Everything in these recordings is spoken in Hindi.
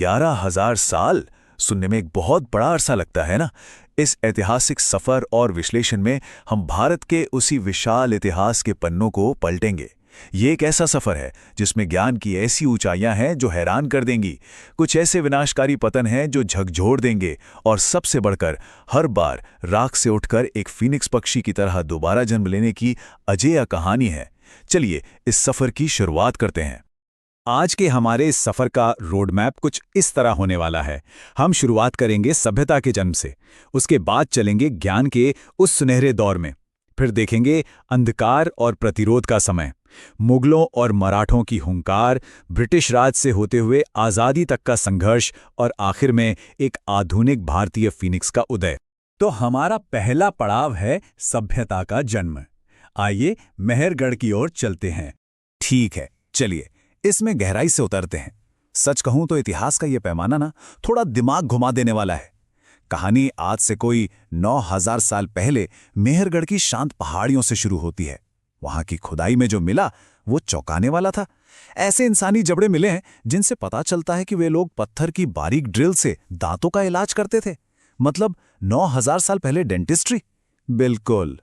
11,000 साल सुनने में एक बहुत बड़ा अरसा लगता है ना। इस ऐतिहासिक सफर और विश्लेषण में हम भारत के उसी विशाल इतिहास के पन्नों को पलटेंगे। ये एक ऐसा सफर है जिसमें ज्ञान की ऐसी ऊंचाइयां हैं जो हैरान कर देंगी, कुछ ऐसे विनाशकारी पतन हैं जो झकझोर देंगे, और सबसे बढ़कर हर बार राख से उठकर एक फीनिक्स पक्षी की तरह दोबारा जन्म लेने की अजेय कहानी है। चलिए इस सफर की शुरुआत करते हैं। आज के हमारे इस सफर का रोड मैप कुछ इस तरह होने वाला है। हम शुरुआत करेंगे सभ्यता के जन्म से, उसके बाद चलेंगे ज्ञान के उस सुनहरे दौर में, फिर देखेंगे अंधकार और प्रतिरोध का समय, मुगलों और मराठों की हुंकार, ब्रिटिश राज से होते हुए आज़ादी तक का संघर्ष, और आखिर में एक आधुनिक भारतीय फीनिक्स का उदय। तो हमारा पहला पड़ाव है सभ्यता का जन्म। आइए मेहरगढ़ की ओर चलते हैं। ठीक है, चलिए इसमें गहराई से उतरते हैं। सच कहूं तो इतिहास का यह पैमाना ना थोड़ा दिमाग घुमा देने वाला है। कहानी आज से कोई 9,000 साल पहले मेहरगढ़ की शांत पहाड़ियों से शुरू होती है। वहां की खुदाई में जो मिला वो चौंकाने वाला था। ऐसे इंसानी जबड़े मिले हैं जिनसे पता चलता है कि वे लोग पत्थर की बारीक ड्रिल से दांतों का इलाज करते थे। मतलब 9,000 साल पहले डेंटिस्ट्री। बिल्कुल।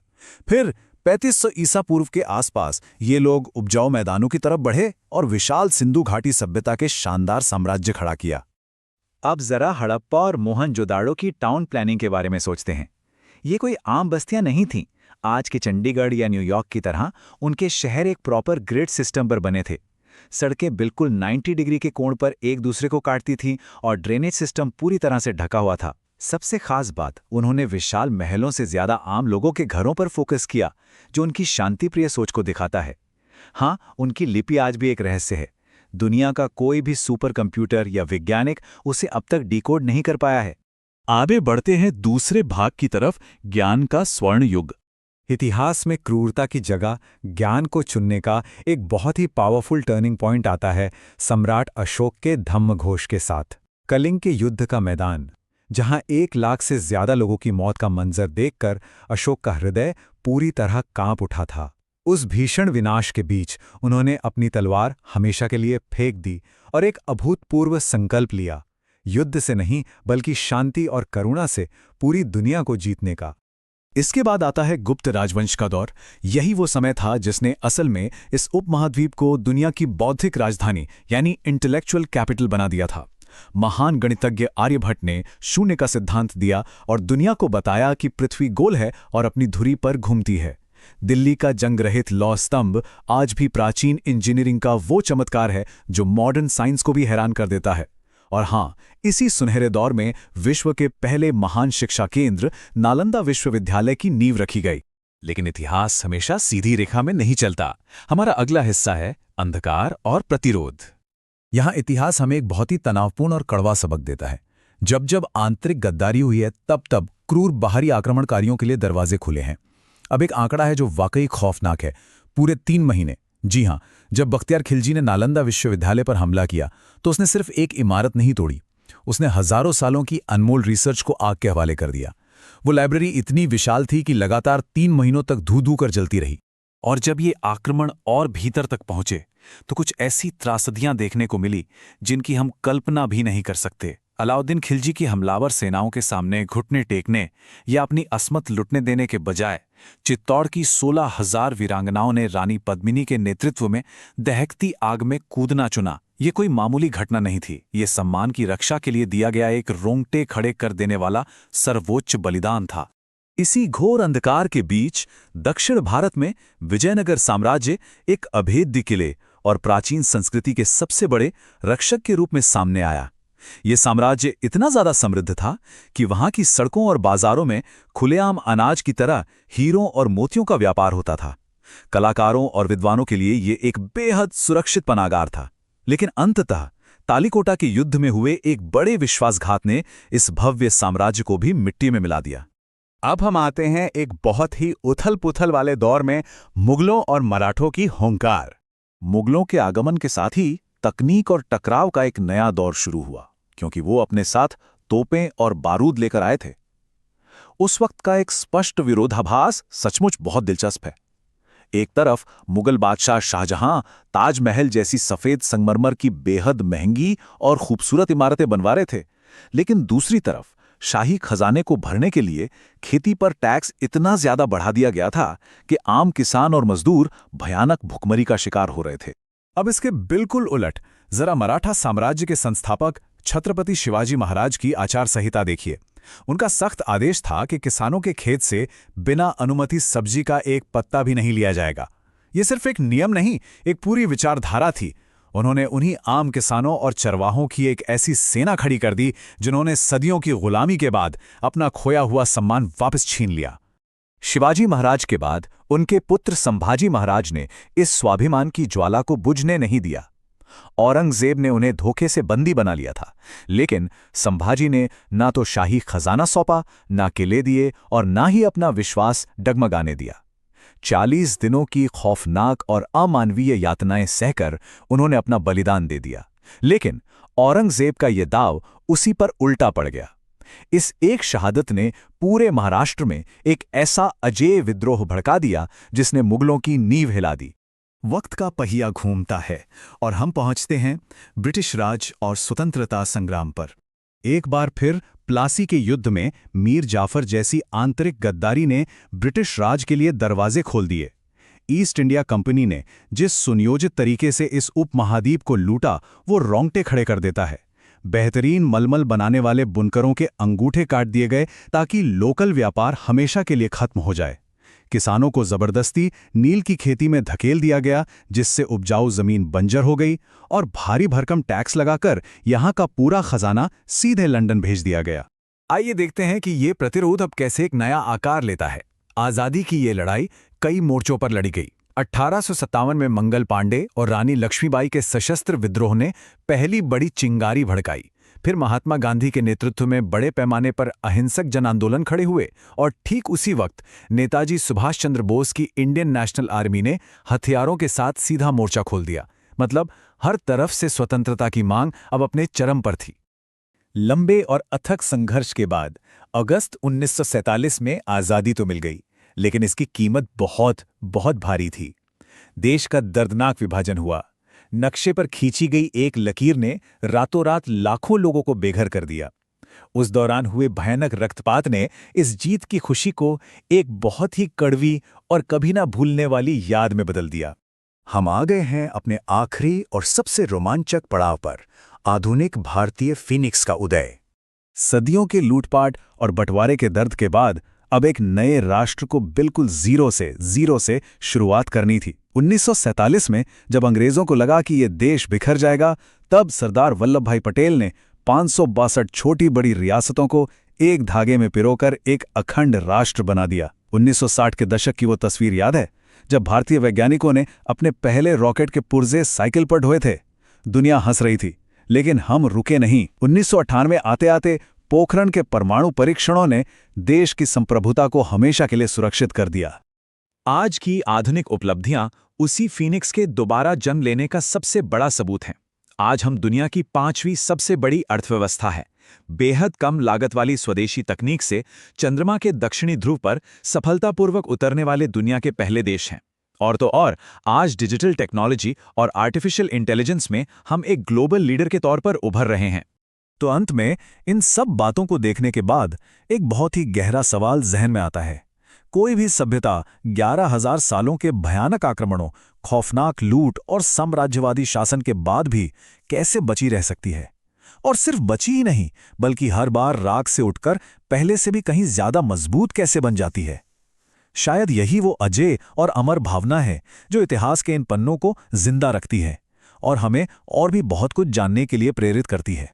फिर 3500 ईसा पूर्व के आसपास ये लोग उपजाऊ मैदानों की तरफ बढ़े और विशाल सिंधु घाटी सभ्यता के शानदार साम्राज्य खड़ा किया। अब जरा हड़प्पा और मोहनजोदाड़ो की टाउन प्लानिंग के बारे में सोचते हैं। ये कोई आम बस्तियां नहीं थीं। आज के चंडीगढ़ या न्यूयॉर्क की तरह उनके शहर एक प्रॉपर ग्रिड सिस्टम पर बने थे। सड़कें बिल्कुल 90 डिग्री के कोण पर एक दूसरे को काटती थीं और ड्रेनेज सिस्टम पूरी तरह से ढका हुआ था। सबसे खास बात, उन्होंने विशाल महलों से ज्यादा आम लोगों के घरों पर फोकस किया, जो उनकी शांतिप्रिय सोच को दिखाता है। हाँ, उनकी लिपि आज भी एक रहस्य है। दुनिया का कोई भी सुपर कंप्यूटर या वैज्ञानिक उसे अब तक डिकोड नहीं कर पाया है। आगे बढ़ते हैं दूसरे भाग की तरफ, ज्ञान का स्वर्ण युग। इतिहास में क्रूरता की जगह ज्ञान को चुनने का एक बहुत ही पावरफुल टर्निंग पॉइंट आता है सम्राट अशोक के धम्मघोष के साथ। कलिंग के युद्ध का मैदान, जहां 1 लाख से ज्यादा लोगों की मौत का मंजर देखकर अशोक का हृदय पूरी तरह कांप उठा था। उस भीषण विनाश के बीच उन्होंने अपनी तलवार हमेशा के लिए फेंक दी और एक अभूतपूर्व संकल्प लिया, युद्ध से नहीं बल्कि शांति और करुणा से पूरी दुनिया को जीतने का। इसके बाद आता है गुप्त राजवंश का दौर। यही वो समय था जिसने असल में इस उपमहाद्वीप को दुनिया की बौद्धिक राजधानी यानी इंटेलेक्चुअल कैपिटल बना दिया था। महान गणितज्ञ आर्यभट्ट ने शून्य का सिद्धांत दिया और दुनिया को बताया कि पृथ्वी गोल है और अपनी धुरी पर घूमती है। दिल्ली का जंग रहित लौह स्तंभ आज भी प्राचीन इंजीनियरिंग का वो चमत्कार है जो मॉडर्न साइंस को भी हैरान कर देता है। और हाँ, इसी सुनहरे दौर में विश्व के पहले महान शिक्षा केंद्र नालंदा विश्वविद्यालय की नींव रखी गई। लेकिन इतिहास हमेशा सीधी रेखा में नहीं चलता। हमारा अगला हिस्सा है अंधकार और प्रतिरोध। यहाँ इतिहास हमें एक बहुत ही तनावपूर्ण और कड़वा सबक देता है। जब जब आंतरिक गद्दारी हुई है, तब तब क्रूर बाहरी आक्रमणकारियों के लिए दरवाजे खुले हैं। अब एक आंकड़ा है जो वाकई खौफनाक है। पूरे 3 महीने, जी हाँ, जब बख्तियार खिलजी ने नालंदा विश्वविद्यालय पर हमला किया तो उसने सिर्फ एक इमारत नहीं तोड़ी, उसने हजारों सालों की अनमोल रिसर्च को आग के हवाले कर दिया। वो लाइब्रेरी इतनी विशाल थी कि लगातार 3 महीनों तक धू धू कर जलती रही। और जब ये आक्रमण और भीतर तक पहुंचे तो कुछ ऐसी त्रासदियां देखने को मिली जिनकी हम कल्पना भी नहीं कर सकते। अलाउद्दीन खिलजी की हमलावर सेनाओं के सामने घुटने टेकने या अपनी असमत लुटने देने के बजाय चित्तौड़ की 16,000 वीरांगनाओं ने रानी पद्मिनी के नेतृत्व में दहकती आग में कूदना चुना। ये कोई मामूली घटना नहीं थी। ये सम्मान की रक्षा के लिए दिया गया एक रोंगटे खड़े कर देने वाला सर्वोच्च बलिदान था। इसी घोर अंधकार के बीच दक्षिण भारत में विजयनगर साम्राज्य एक अभेद्य किले और प्राचीन संस्कृति के सबसे बड़े रक्षक के रूप में सामने आया। ये साम्राज्य इतना ज्यादा समृद्ध था कि वहां की सड़कों और बाजारों में खुलेआम अनाज की तरह हीरों और मोतियों का व्यापार होता था। कलाकारों और विद्वानों के लिए ये एक बेहद सुरक्षित पनागार था। लेकिन अंततः तालीकोटा के युद्ध में हुए एक बड़े विश्वासघात ने इस भव्य साम्राज्य को भी मिट्टी में मिला दिया। अब हम आते हैं एक बहुत ही उथल-पुथल वाले दौर में, मुगलों और मराठों की हुंकार। मुगलों के आगमन के साथ ही तकनीक और टकराव का एक नया दौर शुरू हुआ, क्योंकि वो अपने साथ तोपें और बारूद लेकर आए थे। उस वक्त का एक स्पष्ट विरोधाभास सचमुच बहुत दिलचस्प है। एक तरफ मुगल बादशाह शाहजहां ताजमहल जैसी सफेद संगमरमर की बेहद महंगी और खूबसूरत इमारतें बनवा रहे थे, लेकिन दूसरी तरफ शाही खजाने को भरने के लिए खेती पर टैक्स इतना ज्यादा बढ़ा दिया गया था कि आम किसान और मजदूर भयानक भुखमरी का शिकार हो रहे थे। अब इसके बिल्कुल उलट जरा मराठा साम्राज्य के संस्थापक छत्रपति शिवाजी महाराज की आचार संहिता देखिए। उनका सख्त आदेश था कि किसानों के खेत से बिना अनुमति सब्जी का एक पत्ता भी नहीं लिया जाएगा। ये सिर्फ एक नियम नहीं, एक पूरी विचारधारा थी। उन्होंने उन्हीं आम किसानों और चरवाहों की एक ऐसी सेना खड़ी कर दी जिन्होंने सदियों की गुलामी के बाद अपना खोया हुआ सम्मान वापस छीन लिया। शिवाजी महाराज के बाद उनके पुत्र संभाजी महाराज ने इस स्वाभिमान की ज्वाला को बुझने नहीं दिया। औरंगजेब ने उन्हें धोखे से बंदी बना लिया था, लेकिन संभाजी ने ना तो शाही खजाना सौंपा, ना किले दिए और ना ही अपना विश्वास डगमगाने दिया। 40 दिनों की खौफनाक और अमानवीय यातनाएं सहकर उन्होंने अपना बलिदान दे दिया, लेकिन औरंगजेब का यह दाव उसी पर उल्टा पड़ गया। इस एक शहादत ने पूरे महाराष्ट्र में एक ऐसा अजेय विद्रोह भड़का दिया जिसने मुगलों की नींव हिला दी। वक्त का पहिया घूमता है और हम पहुंचते हैं ब्रिटिश राज और स्वतंत्रता संग्राम पर। एक बार फिर प्लासी के युद्ध में मीर जाफर जैसी आंतरिक गद्दारी ने ब्रिटिश राज के लिए दरवाजे खोल दिए। ईस्ट इंडिया कंपनी ने जिस सुनियोजित तरीके से इस उपमहाद्वीप को लूटा वो रोंगटे खड़े कर देता है। बेहतरीन मलमल बनाने वाले बुनकरों के अंगूठे काट दिए गए ताकि लोकल व्यापार हमेशा के लिए खत्म हो जाए। किसानों को जबरदस्ती नील की खेती में धकेल दिया गया, जिससे उपजाऊ जमीन बंजर हो गई और भारी भरकम टैक्स लगाकर यहां का पूरा खजाना सीधे लंदन भेज दिया गया। आइए देखते हैं कि ये प्रतिरोध अब कैसे एक नया आकार लेता है। आज़ादी की ये लड़ाई कई मोर्चों पर लड़ी गई। 1857 में मंगल पांडे और रानी लक्ष्मीबाई के सशस्त्र विद्रोह ने पहली बड़ी चिंगारी भड़काई। फिर महात्मा गांधी के नेतृत्व में बड़े पैमाने पर अहिंसक जन आंदोलन खड़े हुए और ठीक उसी वक्त नेताजी सुभाष चंद्र बोस की इंडियन नेशनल आर्मी ने हथियारों के साथ सीधा मोर्चा खोल दिया। मतलब हर तरफ से स्वतंत्रता की मांग अब अपने चरम पर थी। लंबे और अथक संघर्ष के बाद अगस्त 1947 में आज़ादी तो मिल गई, लेकिन इसकी कीमत बहुत बहुत भारी थी। देश का दर्दनाक विभाजन हुआ। नक्शे पर खींची गई एक लकीर ने रातों रात लाखों लोगों को बेघर कर दिया। उस दौरान हुए भयानक रक्तपात ने इस जीत की खुशी को एक बहुत ही कड़वी और कभी ना भूलने वाली याद में बदल दिया। हम आ गए हैं अपने आखिरी और सबसे रोमांचक पड़ाव पर, आधुनिक भारतीय फीनिक्स का उदय। सदियों के लूटपाट और बंटवारे के दर्द के बाद अब एक नए राष्ट्र को बिल्कुल जीरो से शुरुआत करनी थी। 1947 में जब अंग्रेजों को लगा कि ये देश बिखर जाएगा, तब सरदार वल्लभ भाई पटेल ने 562 छोटी बड़ी रियासतों को एक धागे में पिरोकर एक अखंड राष्ट्र बना दिया। 1960 के दशक की वो तस्वीर याद है, जब भारतीय वैज्ञानिकों ने अपने पहले रॉकेट के पुर्जे साइकिल पर ढोए थे। दुनिया हंस रही थी, लेकिन हम रुके नहीं। 1998 आते आते पोखरण के परमाणु परीक्षणों ने देश की संप्रभुता को हमेशा के लिए सुरक्षित कर दिया। आज की आधुनिक उपलब्धियां उसी फीनिक्स के दोबारा जन्म लेने का सबसे बड़ा सबूत हैं। आज हम दुनिया की 5वीं सबसे बड़ी अर्थव्यवस्था है। बेहद कम लागत वाली स्वदेशी तकनीक से चंद्रमा के दक्षिणी ध्रुव पर सफलतापूर्वक उतरने वाले दुनिया के पहले देश हैं। और तो और आज डिजिटल टेक्नोलॉजी और आर्टिफिशियल इंटेलिजेंस में हम एक ग्लोबल लीडर के तौर पर उभर रहे हैं। तो अंत में इन सब बातों को देखने के बाद एक बहुत ही गहरा सवाल जहन में आता है। कोई भी सभ्यता 11,000 सालों के भयानक आक्रमणों, खौफनाक लूट और साम्राज्यवादी शासन के बाद भी कैसे बची रह सकती है? और सिर्फ बची ही नहीं, बल्कि हर बार राख से उठकर पहले से भी कहीं ज्यादा मजबूत कैसे बन जाती है? शायद यही वो अजेय और अमर भावना है जो इतिहास के इन पन्नों को जिंदा रखती है और हमें और भी बहुत कुछ जानने के लिए प्रेरित करती है।